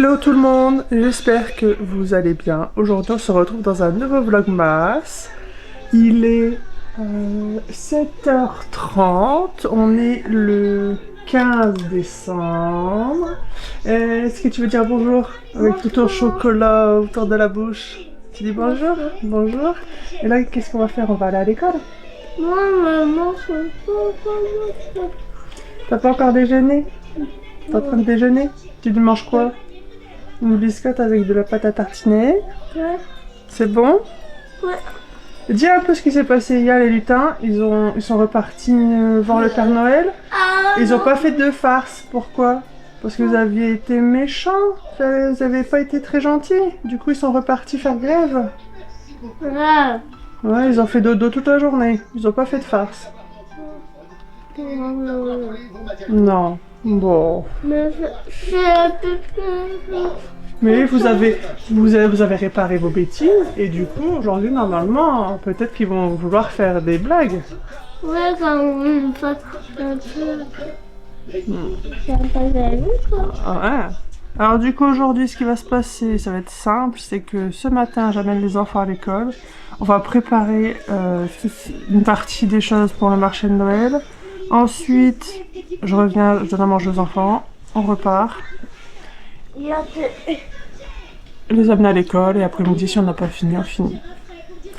Hello tout le monde, j'espère que vous allez bien. Aujourd'hui on se retrouve dans un nouveau vlogmas. Il est 7h30, on est le 15 décembre. Est-ce que tu veux dire bonjour avec tout ton chocolat autour de la bouche? Tu dis bonjour? Bonjour. Et là qu'est-ce qu'on va faire? On va aller à l'école? Moi, maman, T'as pas encore déjeuné? T'es en train de déjeuner? Tu manges quoi? Une biscotte avec de la pâte à tartiner. ouais. C'est bon? Ouais. Dis un peu ce qui s'est passé hier, les lutins. Ils sont repartis voir le Père Noël. Ils ont pas fait de farce. Pourquoi? Parce que vous aviez été méchants. Vous avez pas été très gentils. Du coup, ils sont repartis faire grève. Ouais. Ouais, ils ont fait dodo toute la journée. Ils ont pas fait de farce. Non. Bon. Mais c'est Mais vous avez réparé vos bêtises. Et du coup, aujourd'hui, normalement, peut-être qu'ils vont vouloir faire des blagues. ouais, quand on passe un peu. C'est un peu jaloux, quoi. Ah ouais. Alors du coup aujourd'hui ce qui va se passer, ça va être simple, c'est que ce matin j'amène les enfants à l'école. On va préparer une partie des choses pour le marché de Noël. Ensuite je reviens, je donne à manger aux enfants, on repart. Il y a Les amener à l'école et après-midi si on n'a pas fini, on finit.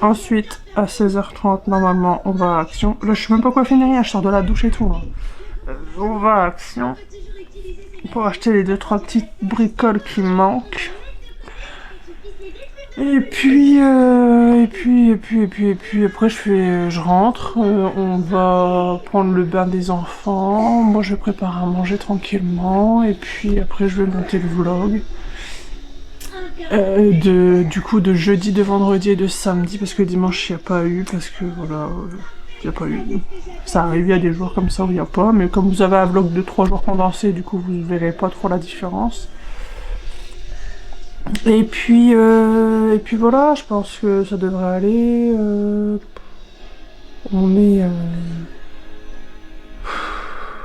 Ensuite à 16h30 normalement on va à Action. Là je sais même pas quoi finir, rien, je sors de la douche et tout. Hein. On va à Action. Pour acheter les 2-3 petites bricoles qui me manquent. Et puis après je rentre, on va prendre le bain des enfants, moi je prépare à manger tranquillement, et puis après je vais monter le vlog. Du coup de jeudi, de vendredi et de samedi, parce que dimanche il n'y a pas eu, parce que voilà, il n'y a pas eu. Ça arrive, il y a des jours comme ça où il n'y a pas, mais comme vous avez un vlog de 3 jours condensé, du coup vous verrez pas trop la différence. Et puis voilà, je pense que ça devrait aller. On est...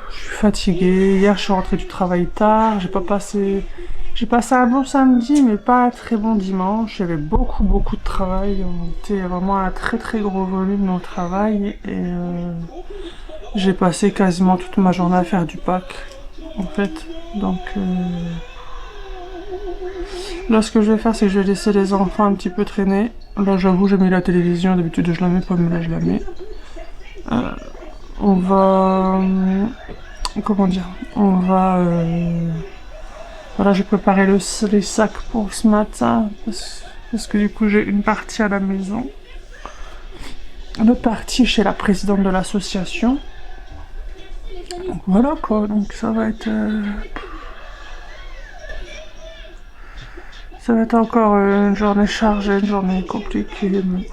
Je suis fatiguée. Hier, je suis rentrée du travail tard. J'ai passé un bon samedi, mais pas un très bon dimanche. Il y avait beaucoup de travail. On était vraiment à un très gros volume au travail. Et j'ai passé quasiment toute ma journée à faire du pack, en fait. Donc... Là, ce que je vais faire, c'est que je vais laisser les enfants un petit peu traîner. Là, j'avoue, j'ai mis la télévision. D'habitude, je la mets pas, mais là, je la mets. On va... Comment dire? On va... Voilà, j'ai préparé les sacs pour ce matin. Parce que du coup, j'ai une partie à la maison. Une autre partie chez la présidente de l'association. Donc voilà, quoi. Donc ça va être... Ça va être encore une journée chargée, une journée compliquée. Mais bon.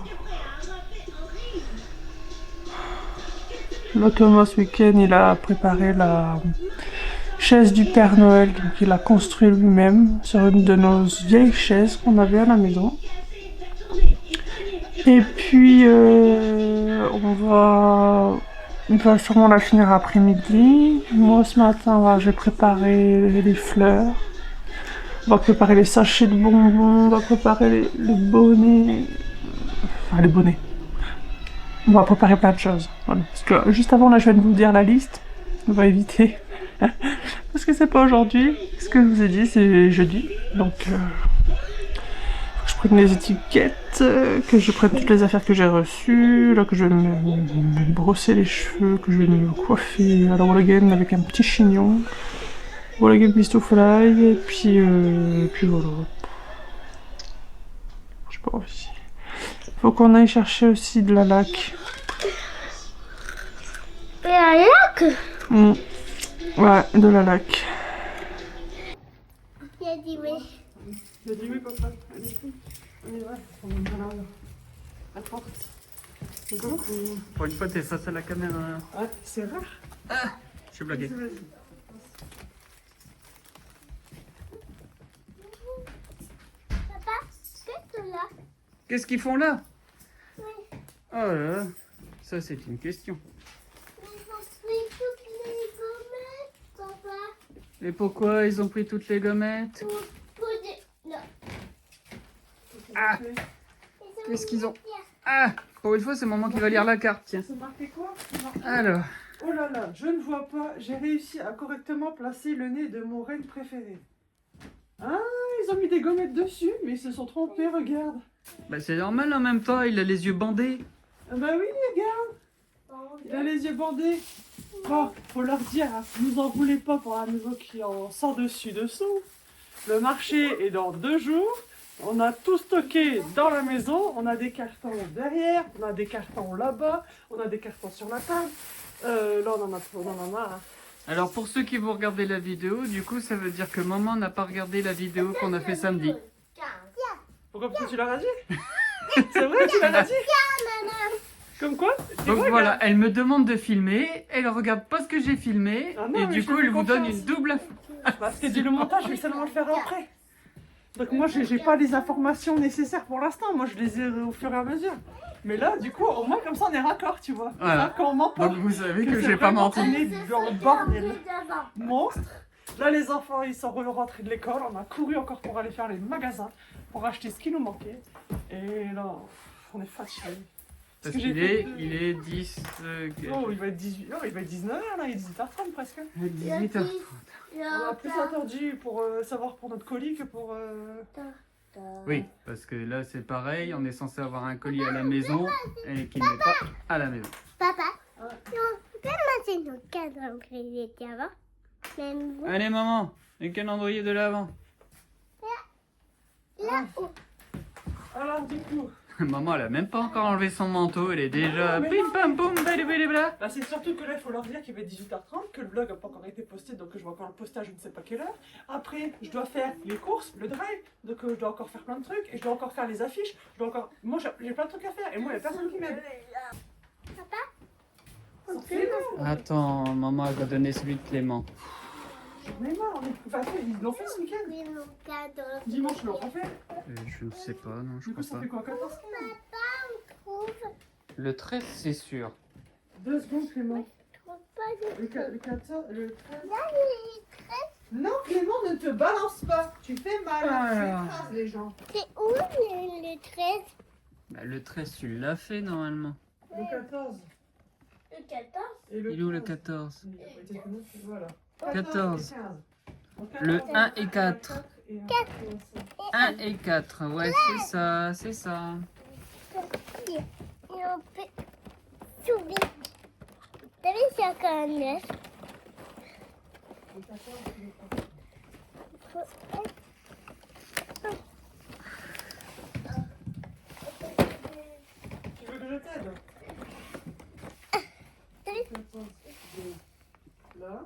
Là, Thomas, ce week-end, il a préparé la chaise du Père Noël. Donc, il a construit lui-même sur une de nos vieilles chaises qu'on avait à la maison. Et puis, il va sûrement la finir après-midi. Moi, ce matin, j'ai préparé les fleurs. On va préparer les sachets de bonbons. On va préparer les bonnets. Enfin, les bonnets. On va préparer plein de choses. Voilà. Parce que juste avant, là, je viens de vous dire la liste. On va éviter. Parce que c'est pas aujourd'hui. Ce que je vous ai dit, c'est jeudi. Donc, faut que je prenne les étiquettes, que je prenne toutes les affaires que j'ai reçues, là, que je vais me brosser les cheveux, que je vais me coiffer à la wall again avec un petit chignon. Wall again Mistoufly, et puis voilà. J'ai pas envie. Faut qu'on aille chercher aussi de la laque. Et la laque. Ouais, de la laque. Il a dit oui. Il a dit oui, papa. Allez, on y va. On va là, la porte. Pour une fois, t'es face à la caméra. Ouais, c'est rare. Je suis bloqué. Papa, qu'est-ce que là? Qu'est-ce qu'ils font là? Oui. Oh là là, ça c'est une question. Ils ont pris toutes les gommettes, papa. Et pourquoi ils ont pris toutes les gommettes? Pour Ah. Qu'est-ce qu'ils ont? Ah, pour une fois, c'est maman qui va lire la carte, tiens. C'est marqué quoi? Alors, Oh là là, je ne vois pas. J'ai réussi à correctement placer le nez de mon reine préféré. Ah, ils ont mis des gommettes dessus, mais ils se sont trompés, regarde. bah c'est normal en même temps, il a les yeux bandés. Ah bah oui, regarde, il a les yeux bandés. Bon, faut leur dire, hein, vous en voulez pas pour la maison qui en sort dessus dessous. Le marché est dans 2 jours. On a tout stocké dans la maison. On a des cartons derrière, on a des cartons là-bas, on a des cartons sur la table. Là, on en a trop, on en a. Hein. Alors pour ceux qui vont regarder la vidéo, du coup ça veut dire que maman n'a pas regardé la vidéo qu'on a fait samedi. Pourquoi? Parce que tu l'as dit? C'est vrai, tu l'as dit? Comme quoi? Tu Donc vois, voilà, gars elle me demande de filmer, elle regarde pas ce que j'ai filmé, Ah non, et mais du je coup te fais elle vous donne confiance. une double Parce que le montage, je vais seulement le faire après. Donc moi, j'ai pas les informations nécessaires pour l'instant. Moi, je les ai au fur et à mesure. Mais là, du coup, au moins, comme ça, on est raccord, tu vois. Voilà. Là, quand on ment pas. Donc vous savez que c'est j'ai pas vraiment menti. on est dans le bordel monstre. Là, les enfants, ils sont rentrés de l'école. On a couru encore pour aller faire les magasins, pour acheter ce qui nous manquait. Et là, on est fatigués. Parce qu'il est, il est 10... Oh, il va être 18... oh, il va être 19h, là, il est 18h30 presque. 18h30. On a plus attendu pour savoir pour notre colis que pour... Oui, parce que là c'est pareil, on est censé avoir un colis à la maison et qui n'est pas à la maison. Papa, comment c'est nos calendriers d'avant? Même vous, Allez maman, le calendrier de l'avant. là où? Alors, du coup... Maman elle a même pas encore enlevé son manteau, elle est déjà Mais pim non. pam poum bla. Bah, c'est surtout que là, il faut leur dire qu'il va être 18h30, que le vlog n'a pas encore été posté, donc je vais encore le poster à je ne sais pas quelle heure. Après, je dois faire les courses, le drive, donc je dois encore faire plein de trucs, et je dois encore faire les affiches, je dois encore... Moi, j'ai plein de trucs à faire, et moi, il n'y a personne qui m'aide. Papa, C'est bon. Attends, maman elle va donner celui de Clément. J'en ai marre, enfin, ils l'ont fait ce week-end. c'est mon cadeau. Dimanche, ils l'ont pas fait. Je ne sais pas, non je Du coup, crois ça pas. fait quoi, 14? Trouve, Le 13 c'est sûr. 2 secondes, Clément. trouve pas de Le 14, le 13... Là, il est très... Non, Clément, ne te balance pas. Tu fais mal. Ah. Tu écrases les gens. C'est où le 13? Bah, le 13 tu l'as fait normalement. Le 14. Le 14? Et le Il est où le 15. 14? Voilà. 14. et 15. Donc, Le 14, 1 et 4. 1 Et et 4, ouais c'est ça, c'est ça. Et on peut sourire. T'as vu, c'est encore un œuf. Tu veux que je t'aide? Là.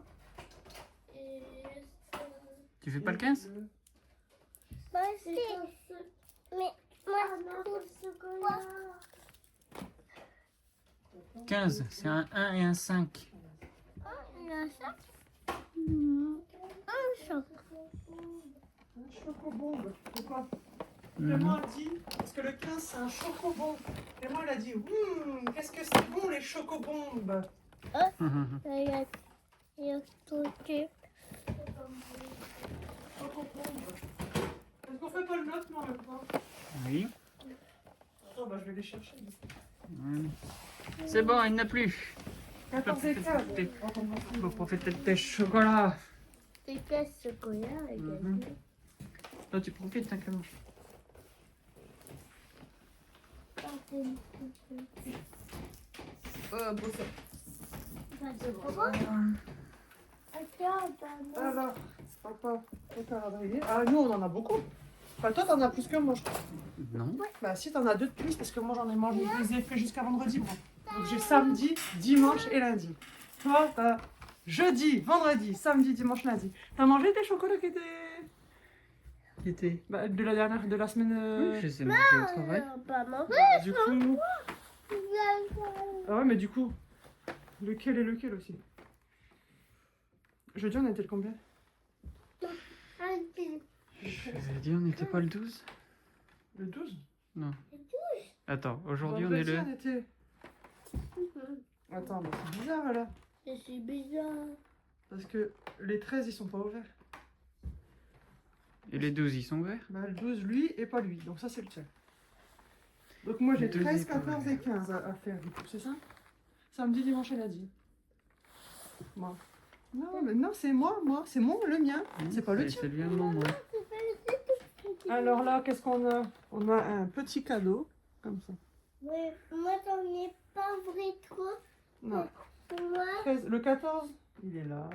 Tu fais pas le 15? Moi aussi. Mais moi, je trouve quoi? 15, c'est un 1 et un 5. Il a ça. Un choc. Un chocobombe. Pourquoi? Mhm. Clément a dit, parce que le 15 c'est un chocobombe. Clément il a dit, qu'est-ce que c'est bon les chocobombes. Il y a tout type. Chocobombe. Est-ce qu'on fait pas le note non maintenant? Oui. Attends, bah je vais les chercher. C'est bon, il n'y en a plus. 14 et 15. Faut profiter de tes chocolats. C'est quoi ce chocolat? Mhm. Là, tu profites, hein, Clément. Bon ça. Attends, Alors, papa, ton calendrier. Ah, nous on en a beaucoup. Enfin, toi t'en as plus que moi, je crois. Non. Bah, si t'en as 2 de plus, parce que moi j'en ai mangé, je les ai fait jusqu'à vendredi, moi. Donc j'ai samedi, dimanche et lundi. Toi, t'as jeudi, vendredi, samedi, dimanche, lundi. T'as mangé tes chocolats qui étaient. Bah, de la dernière, de la semaine. Oui, je les ai mangés au travail. pas manger. Bah, du coup. Ah ouais, mais du coup. Lequel est lequel aussi? Jeudi, on était le combien? Je vais dire, on n'était pas le 12? Le 12? Non. Attends, aujourd'hui on est Vendredi, le... on était. Attends, mais c'est bizarre là. C'est bizarre. Parce que les 13 ils sont pas ouverts. Et les 12, ils sont verts? Bah, le 12, lui, et pas lui. Donc ça, c'est le tien. Donc moi, j'ai Le 13, deuxième, 14 et 15 à faire, du coup. C'est ça? Samedi, dimanche et lundi. Moi. Non, mais non, c'est moi. C'est le mien. C'est pas le tien. C'est lui à maman. Alors là, qu'est-ce qu'on a? On a un petit cadeau, comme ça. Ouais, moi, j'en ai pas vrai trop. Non. Moi, 13, le 14, il est là.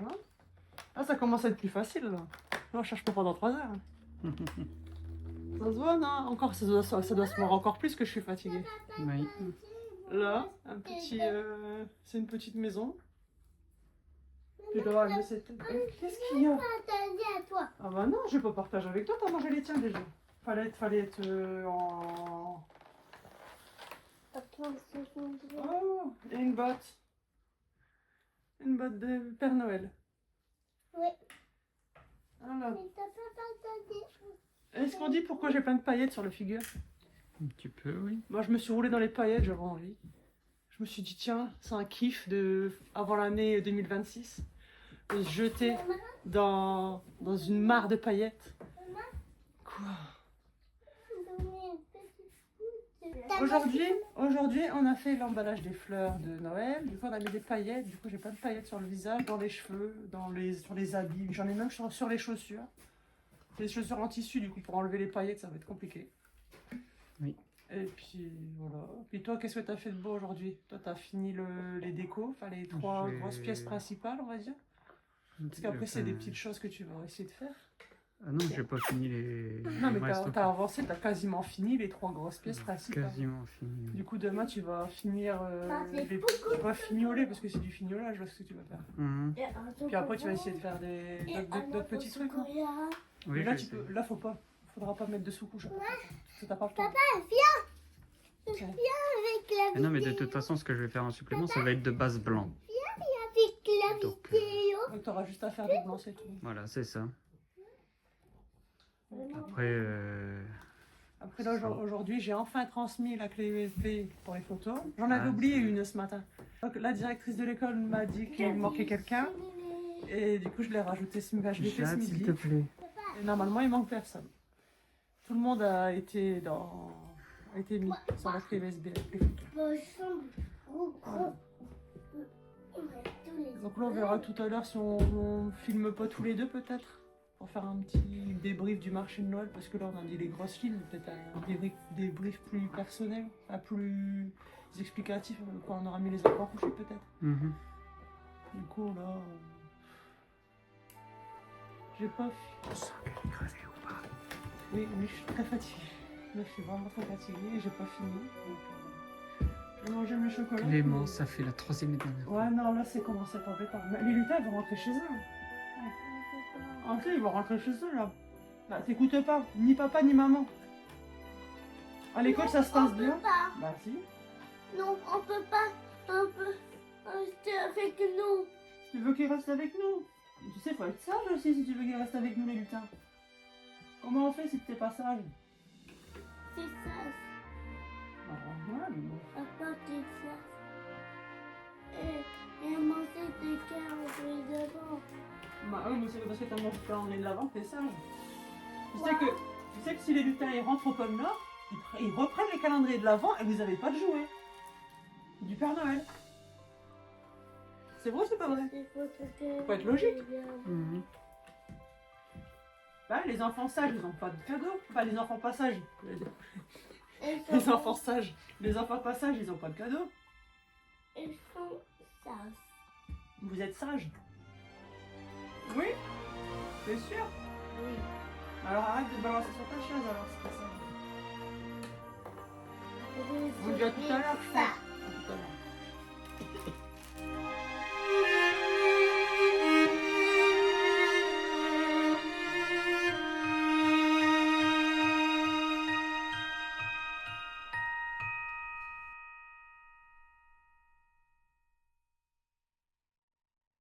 Ah, ça commence à être plus facile, là. On cherche pas pendant 3 heures. Ça se voit, non? Encore, ça doit se voir encore plus que je suis fatiguée. Oui. Là, un petit... c'est une petite maison. Tu dois aller, qu'est-ce qu'il y a? partager à toi. Ah bah non, je vais pas partager avec toi, t'as mangé les tiens déjà. Fallait être en... Attends, c'est son doigt. Oh, et une botte. Une botte de Père Noël. Oui, Voilà. mais t'as pas partagé. Est-ce qu'on dit pourquoi j'ai plein de paillettes sur le figure? Un petit peu, oui. Moi, je me suis roulée dans les paillettes, j'avais envie. Je me suis dit, tiens, c'est un kiff avant l'année 2026. De se jeter dans une mare de paillettes. Quoi? Aujourd'hui, on a fait l'emballage des fleurs de Noël. Du coup, on a mis des paillettes. Du coup, j'ai plein de paillettes sur le visage, dans les cheveux, sur les habits. J'en ai même sur les chaussures. Les chaussures en tissu, du coup, pour enlever les paillettes, ça va être compliqué. Oui. Et puis, voilà. Puis toi, qu'est-ce que tu as fait de beau aujourd'hui? Toi, tu as fini les décos, enfin les 3 grosses pièces principales, on va dire. Parce qu'après, c'est des petites choses que tu vas essayer de faire. Ah non, j'ai pas fini les... Non, mais il me reste t'as avancé, t'as quasiment fini les 3 grosses pièces principales. quasiment fini. Du coup, demain, tu vas finir. Tu vas fignoler, parce que c'est du fignolage, là, ce que tu vas faire. Mhm. Puis après, tu vas essayer de faire d'autres petits trucs. Hein. Oui, Mais là, je sais. là, faudra pas mettre de sous-couche. Parce que t'as pas le temps. Papa, viens. Viens avec la Ah non, mais de toute façon, ce que je vais faire en supplément, ça va être de base blanc. avec la Donc, vidéo. Donc, t'auras juste à faire des blancs, c'est tout. Voilà, c'est ça. Après, Après, là, aujourd'hui, j'ai enfin transmis la clé USB pour les photos. J'en avais oublié une ce matin. Donc, la directrice de l'école m'a dit qu'il manquait quelqu'un. Et du coup, je l'ai rajouté je l'ai fait ce midi. s'il te plaît. Et normalement, il manque personne. Tout le monde a été mis sur la clé USB avec les photos. Donc là, on verra tout à l'heure si on filme pas tous les deux, peut-être. Pour faire un petit débrief du marché de Noël. Parce que là, on a dit les grosses films. Peut-être un débrief plus personnel, plus explicatif. Quand on aura mis les enfants couchés, peut-être. Mhm. Du coup, là... J'ai pas... Oui, je suis très fatiguée. Là, je suis vraiment très fatiguée et j'ai pas fini. Donc, je vais manger mes chocolats. Clément, ça fait la 3e et dernière fois. Ouais, non, là, c'est commencé à être embêtant. Mais les lutins, ils vont rentrer chez eux. En fait, ils vont rentrer chez eux, là. Bah, t'écoutes pas. Ni papa, ni maman. À l'école, ça se passe bien. Pas. Bah, si. Non, on peut pas. On peut rester avec nous. Tu veux qu'ils restent avec nous? Tu sais, faut être sage aussi si tu veux qu'ils restent avec nous, les lutins. Comment on fait si t'es pas sage? C'est ça. Bah, ouais, mais bon. Papa, c'est ça. Et manger des calendriers devant. Bah oui, mais c'est parce que t'as mangé le calendrier de l'avant que t'es sage. Tu sais que si les lutins ils rentrent au pôle Nord, ils reprennent les calendriers de l'avant et vous avez pas de jouets. Du Père Noël. C'est vrai ou c'est pas vrai? Faut être logique. Mhm. Bah les enfants sages, ils ont pas de cadeaux. Enfin les enfants pas sages. Les enfants sages. Les enfants pas sages, ils ont pas de cadeaux. Ils sont sages. Vous êtes sages? Oui? C'est sûr? Oui. Alors arrête de balancer sur ta chaise alors, c'est pas ça.